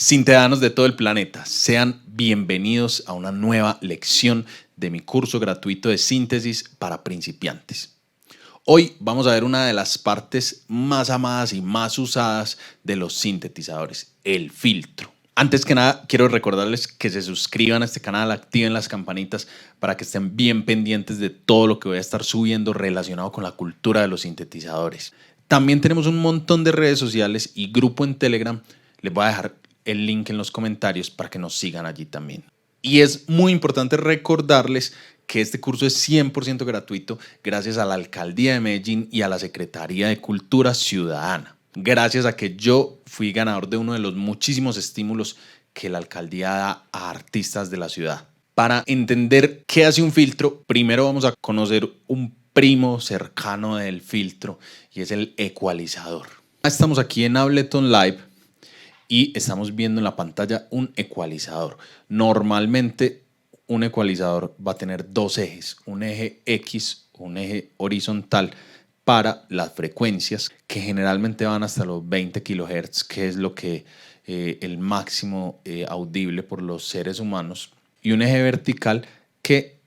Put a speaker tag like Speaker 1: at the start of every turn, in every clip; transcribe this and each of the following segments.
Speaker 1: Sintedanos de todo el planeta, sean bienvenidos a una nueva lección de mi curso gratuito de síntesis para principiantes. Hoy vamos a ver una de las partes más amadas y más usadas de los sintetizadores, el filtro. Antes que nada, quiero recordarles que se suscriban a este canal, activen las campanitas para que estén bien pendientes de todo lo que voy a estar subiendo relacionado con la cultura de los sintetizadores. También tenemos un montón de redes sociales y grupo en Telegram. Les voy a dejar el link en los comentarios para que nos sigan allí también. Y es muy importante recordarles que este curso es 100% gratuito gracias a la Alcaldía de Medellín y a la Secretaría de Cultura Ciudadana. Gracias a que yo fui ganador de uno de los muchísimos estímulos que la Alcaldía da a artistas de la ciudad. Para entender qué hace un filtro, primero vamos a conocer un primo cercano del filtro y es el ecualizador. Estamos aquí en Ableton Live y estamos viendo en la pantalla un ecualizador. Normalmente un ecualizador va a tener dos ejes, un eje X, un eje horizontal para las frecuencias que generalmente van hasta los 20 kHz, que es lo que el máximo audible por los seres humanos, y un eje vertical que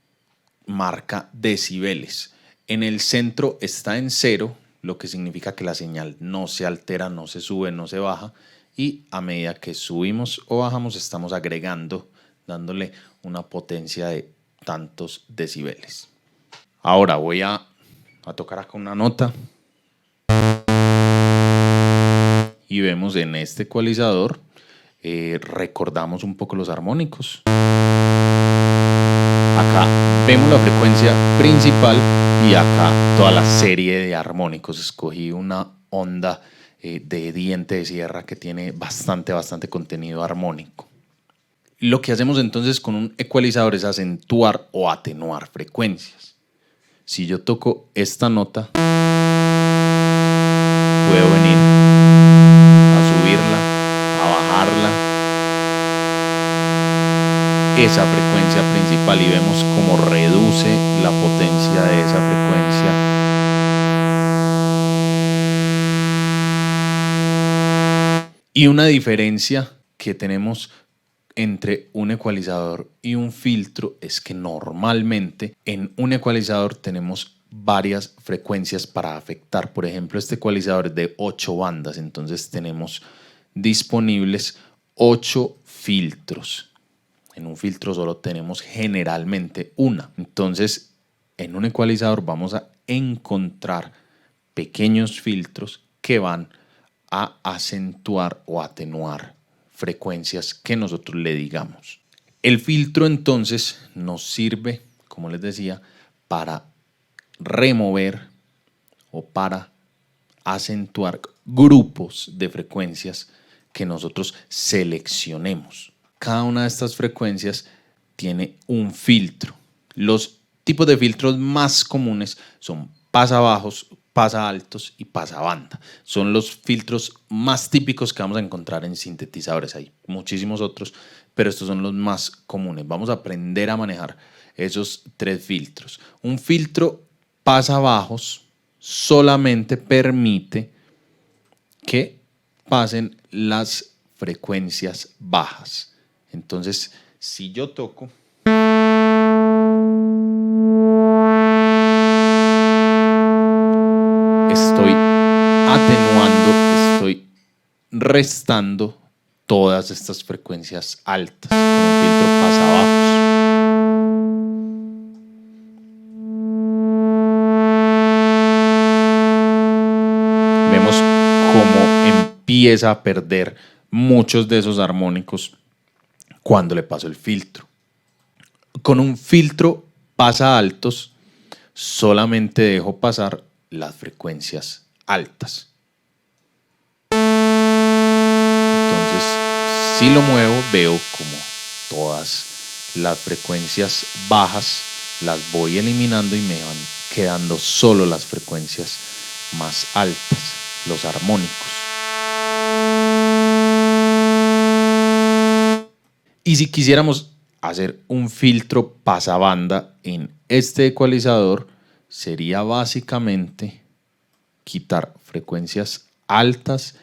Speaker 1: marca decibeles. En el centro está en 0, lo que significa que la señal no se altera, no se sube, no se baja, y a medida que subimos o bajamos estamos agregando, dándole una potencia de tantos decibeles. Ahora voy a tocar acá una nota y vemos en este ecualizador, recordamos un poco los armónicos. Acá vemos la frecuencia principal y acá toda la serie de armónicos. Escogí una onda de diente de sierra que tiene bastante contenido armónico. Lo que hacemos entonces con un ecualizador es acentuar o atenuar frecuencias. Si yo toco esta nota, puedo venir a subirla, a bajarla, esa frecuencia principal, y vemos cómo reduce la potencia de esa frecuencia. Y una diferencia que tenemos entre un ecualizador y un filtro es que normalmente en un ecualizador tenemos varias frecuencias para afectar. Por ejemplo, este ecualizador es de 8 bandas, entonces tenemos disponibles 8 filtros. En un filtro solo tenemos generalmente una. Entonces, en un ecualizador vamos a encontrar pequeños filtros que van a acentuar o atenuar frecuencias que nosotros le digamos. El filtro entonces nos sirve, como les decía, para remover o para acentuar grupos de frecuencias que nosotros seleccionemos. Cada una de estas frecuencias tiene un filtro. Los tipos de filtros más comunes son pasabajos, pasaltos y pasabanda. Son los filtros más típicos que vamos a encontrar en sintetizadores. Hay muchísimos otros, pero estos son los más comunes. Vamos a aprender a manejar esos 3 filtros. Un filtro pasabajos solamente permite que pasen las frecuencias bajas. Entonces, si yo toco, estoy atenuando, estoy restando todas estas frecuencias altas con un filtro pasabajos. Vemos cómo empieza a perder muchos de esos armónicos cuando le paso el filtro. Con un filtro pasa altos, solamente dejo pasar las frecuencias altas. Entonces, si lo muevo, veo como todas las frecuencias bajas las voy eliminando y me van quedando solo las frecuencias más altas, los armónicos. Y si quisiéramos hacer un filtro pasabanda en este ecualizador, sería básicamente quitar frecuencias altas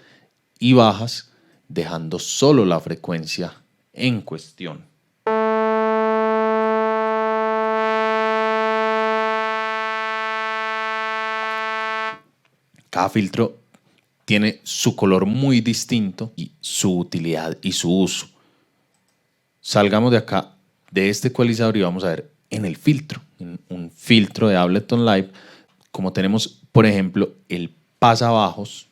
Speaker 1: y bajas dejando solo la frecuencia en cuestión. Cada filtro tiene su color muy distinto y su utilidad y su uso. Salgamos de acá, de este ecualizador, y vamos a ver en el filtro, en un filtro de Ableton Live, como tenemos, por ejemplo, el pasabajos,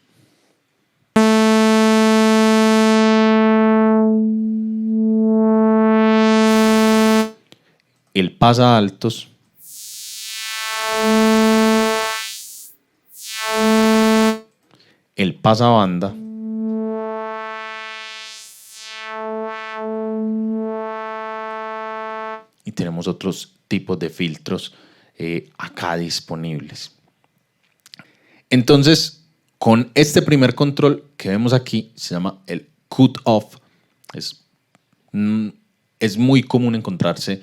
Speaker 1: el pasaaltos, el pasabanda y tenemos otros tipos de filtros acá disponibles. Entonces, con este primer control que vemos aquí, se llama el cut off. Es muy común encontrarse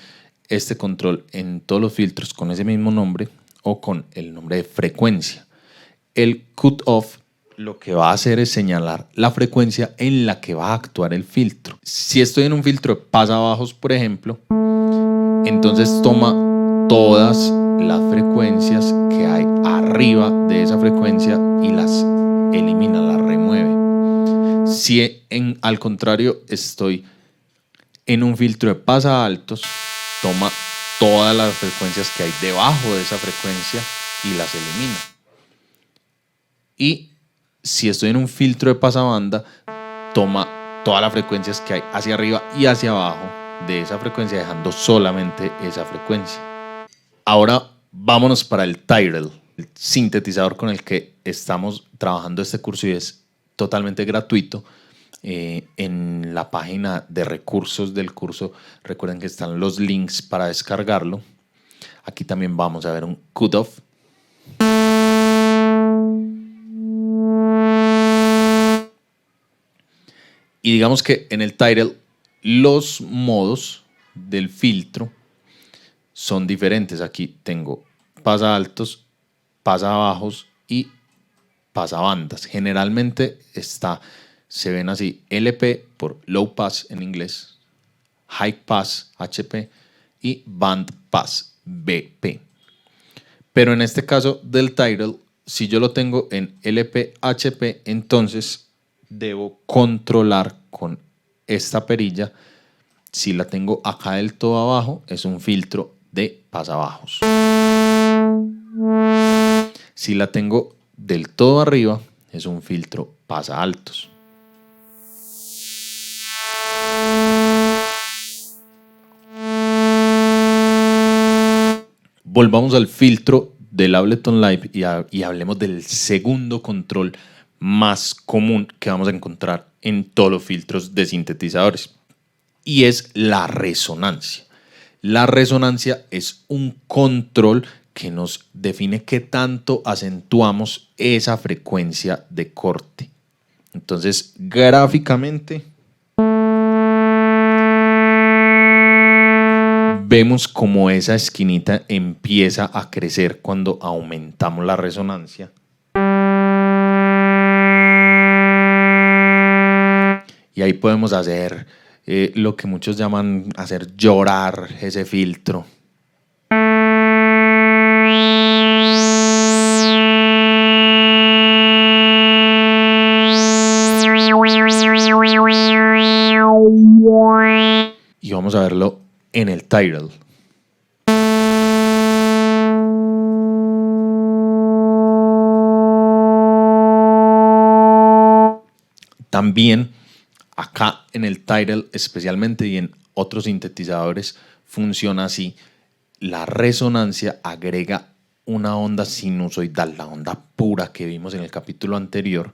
Speaker 1: este control en todos los filtros con ese mismo nombre o con el nombre de frecuencia. El cut off lo que va a hacer es señalar la frecuencia en la que va a actuar el filtro. Si estoy en un filtro de pasabajos, por ejemplo, entonces toma todas las frecuencias que hay arriba de esa frecuencia y las elimina, las remueve. Si al contrario estoy en un filtro de pasaaltos, toma todas las frecuencias que hay debajo de esa frecuencia y las elimina. Y si estoy en un filtro de pasabanda, toma todas las frecuencias que hay hacia arriba y hacia abajo de esa frecuencia, dejando solamente esa frecuencia. Ahora vámonos para el Tyrell, el sintetizador con el que estamos trabajando este curso, y es totalmente gratuito. En la página de recursos del curso, recuerden que están los links para descargarlo. Aquí también vamos a ver un cutoff. Y digamos que en el Tyrell los modos del filtro son diferentes. Aquí tengo pasaaltos, pasabajos y pasabandas. Generalmente se ven así: LP por low pass en inglés, high pass HP y band pass BP. Pero en este caso del Tyrell, si yo lo tengo en LP HP, entonces debo controlar con esta perilla. Si la tengo acá del todo abajo, es un filtro de pasabajos. Si la tengo del todo arriba, es un filtro pasaaltos. Volvamos al filtro del Ableton Live y hablemos del segundo control más común que vamos a encontrar en todos los filtros de sintetizadores, y es la resonancia. La resonancia es un control que nos define qué tanto acentuamos esa frecuencia de corte. Entonces, gráficamente vemos como esa esquinita empieza a crecer cuando aumentamos la resonancia. Y ahí podemos hacer lo que muchos llaman hacer llorar ese filtro. Y vamos a verlo en el Tyrell. También acá en el Tyrell especialmente, y en otros sintetizadores funciona así: la resonancia agrega una onda sinusoidal, la onda pura que vimos en el capítulo anterior,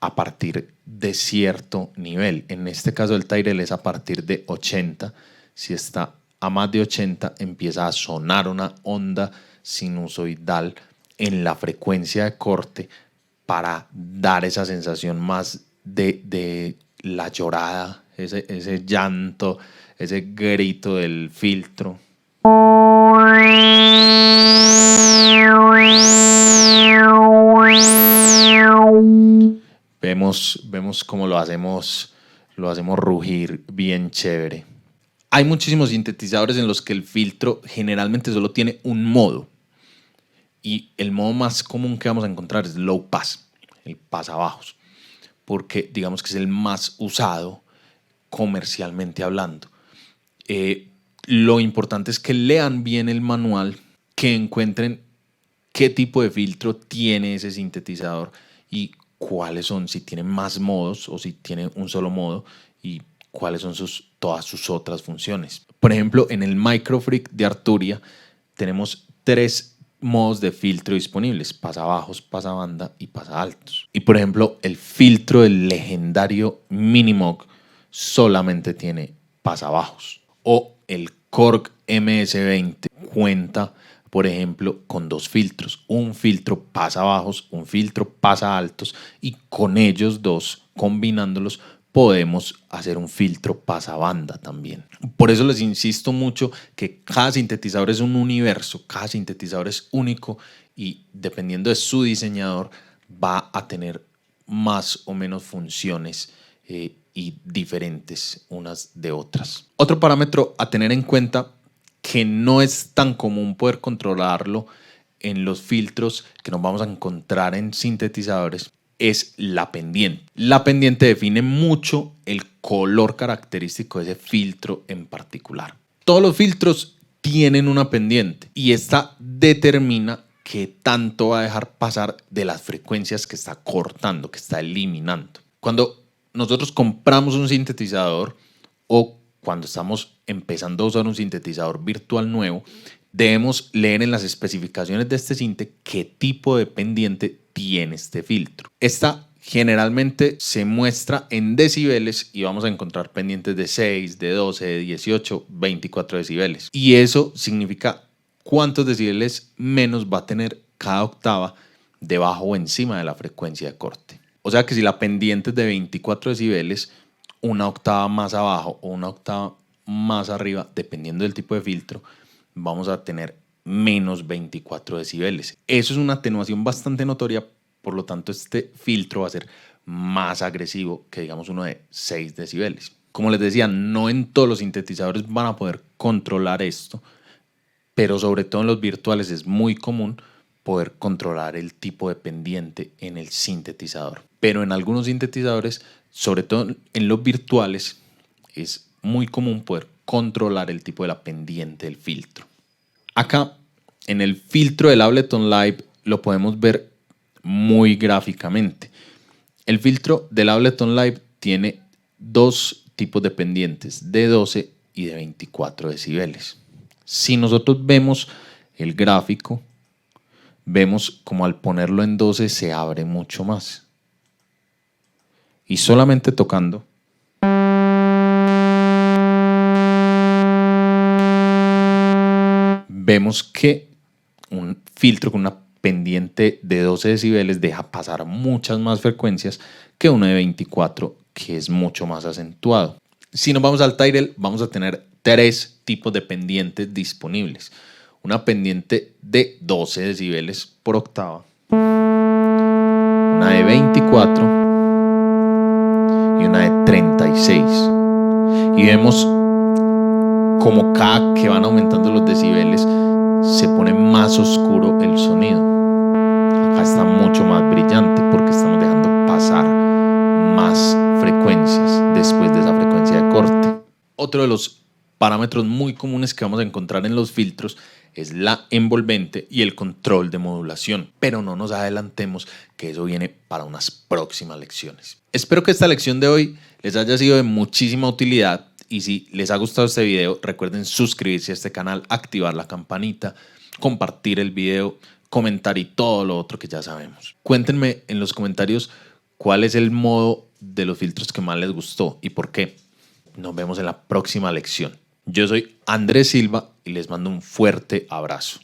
Speaker 1: a partir de cierto nivel. En este caso el Tyrell es a partir de 80. Si está a más de 80, empieza a sonar una onda sinusoidal en la frecuencia de corte para dar esa sensación más de la llorada, ese llanto, ese grito del filtro. Vemos cómo lo hacemos rugir bien chévere. Hay muchísimos sintetizadores en los que el filtro generalmente solo tiene un modo. Y el modo más común que vamos a encontrar es low pass, el pasabajos, porque digamos que es el más usado comercialmente hablando. Lo importante es que lean bien el manual, que encuentren qué tipo de filtro tiene ese sintetizador y cuáles son, si tiene más modos o si tiene un solo modo y cuáles son todas sus otras funciones. Por ejemplo, en el Microfreak de Arturia tenemos 3 modos de filtro disponibles: pasabajos, pasabanda y pasaltos. Y por ejemplo, el filtro del legendario Minimoog solamente tiene pasabajos. O el Korg MS-20 cuenta, por ejemplo, con 2 filtros: un filtro pasabajos, un filtro pasaltos, y con ellos 2, combinándolos, podemos hacer un filtro pasabanda también. Por eso les insisto mucho que cada sintetizador es un universo, cada sintetizador es único y dependiendo de su diseñador va a tener más o menos funciones y diferentes unas de otras. Otro parámetro a tener en cuenta, que no es tan común poder controlarlo en los filtros que nos vamos a encontrar en sintetizadores, es la pendiente. La pendiente define mucho el color característico de ese filtro en particular. Todos los filtros tienen una pendiente y esta determina qué tanto va a dejar pasar de las frecuencias que está cortando, que está eliminando. Cuando nosotros compramos un sintetizador o cuando estamos empezando a usar un sintetizador virtual nuevo, debemos leer en las especificaciones de este sinte qué tipo de pendiente tiene este filtro. Esta generalmente se muestra en decibeles y vamos a encontrar pendientes de 6, de 12, de 18, 24 decibeles. Y eso significa cuántos decibeles menos va a tener cada octava debajo o encima de la frecuencia de corte. O sea que si la pendiente es de 24 decibeles, una octava más abajo o una octava más arriba, dependiendo del tipo de filtro, vamos a tener menos 24 decibeles. Eso es una atenuación bastante notoria, por lo tanto este filtro va a ser más agresivo que digamos uno de 6 decibeles. Como les decía, no en todos los sintetizadores van a poder controlar esto, pero sobre todo en los virtuales es muy común poder controlar el tipo de pendiente en el sintetizador. Pero en algunos sintetizadores, sobre todo en los virtuales, es muy común poder controlar el tipo de la pendiente del filtro. Acá, en el filtro del Ableton Live, lo podemos ver muy gráficamente. El filtro del Ableton Live tiene 2 tipos de pendientes, de 12 y de 24 decibeles. Si nosotros vemos el gráfico, vemos como al ponerlo en 12 se abre mucho más. Y solamente tocando vemos que un filtro con una pendiente de 12 decibeles deja pasar muchas más frecuencias que uno de 24, que es mucho más acentuado. Si nos vamos al Tyrell, vamos a tener 3 tipos de pendientes disponibles. Una pendiente de 12 decibeles por octava, una de 24 y una de 36. Y vemos como cada que van aumentando los decibeles se pone más oscuro el sonido. Acá está mucho más brillante porque estamos dejando pasar más frecuencias después de esa frecuencia de corte. Otro de los parámetros muy comunes que vamos a encontrar en los filtros es la envolvente y el control de modulación, pero no nos adelantemos, que eso viene para unas próximas lecciones. Espero que esta lección de hoy les haya sido de muchísima utilidad y si les ha gustado este video, recuerden suscribirse a este canal, activar la campanita, compartir el video, comentar y todo lo otro que ya sabemos. Cuéntenme en los comentarios cuál es el modo de los filtros que más les gustó y por qué. Nos vemos en la próxima lección. Yo soy Andrés Silva y les mando un fuerte abrazo.